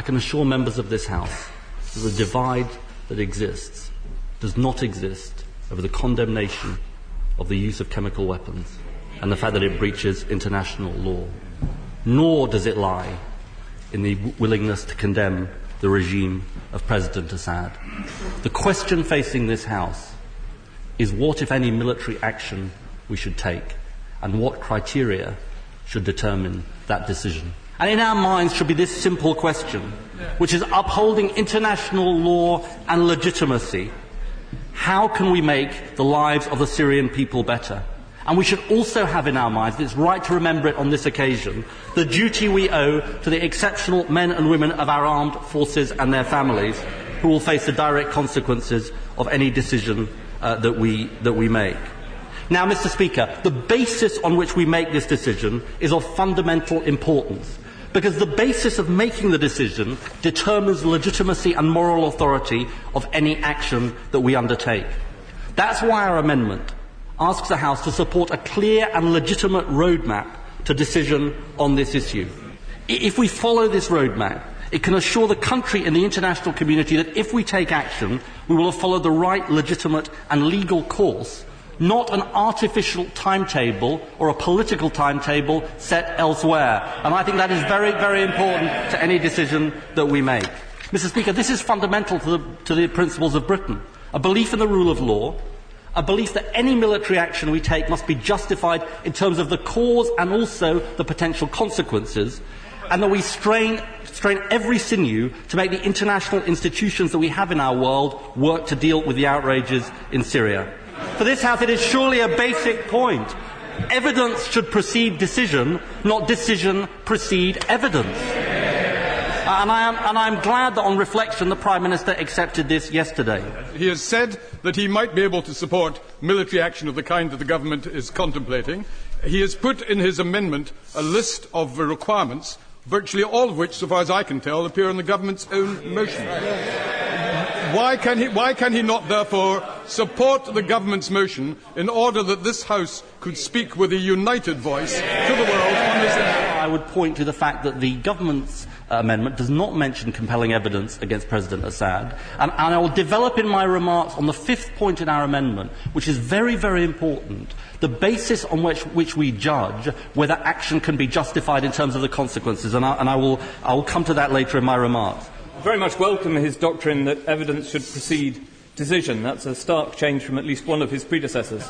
I can assure members of this House that the divide that exists does not exist over the condemnation of the use of chemical weapons and the fact that it breaches international law, nor does it lie in the willingness to condemn the regime of President Assad. The question facing this House is what, if any, military action we should take and what criteria should determine that decision. And in our minds should be this simple question, which is upholding international law and legitimacy. How can we make the lives of the Syrian people better? And we should also have in our minds, and it's right to remember it on this occasion, the duty we owe to the exceptional men and women of our armed forces and their families who will face the direct consequences of any decision that we make. Now, Mr. Speaker, the basis on which we make this decision is of fundamental importance, because the basis of making the decision determines the legitimacy and moral authority of any action that we undertake. That's why our amendment asks the House to support a clear and legitimate roadmap to decision on this issue. If we follow this roadmap, it can assure the country and the international community that if we take action, we will have followed the right, legitimate and legal course, not an artificial timetable or a political timetable set elsewhere. And I think that is very, very important to any decision that we make. Mr. Speaker, this is fundamental to the principles of Britain. A belief in the rule of law, a belief that any military action we take must be justified in terms of the cause and also the potential consequences, and that we strain every sinew to make the international institutions that we have in our world work to deal with the outrages in Syria. For this House, it is surely a basic point. Evidence should precede decision, not decision precede evidence. And I am glad that on reflection the Prime Minister accepted this yesterday. He has said that he might be able to support military action of the kind that the government is contemplating. He has put in his amendment a list of requirements, virtually all of which, so far as I can tell, appear in the government's own motion. Why can he not, therefore, support the government's motion in order that this House could speak with a united voice to the world on this issue? I would point to the fact that the government's amendment does not mention compelling evidence against President Assad, and I will develop in my remarks on the fifth point in our amendment, which is very, very important, the basis on which we judge whether action can be justified in terms of the consequences, and I will come to that later in my remarks. I very much welcome his doctrine that evidence should precede decision. That's a stark change from at least one of his predecessors.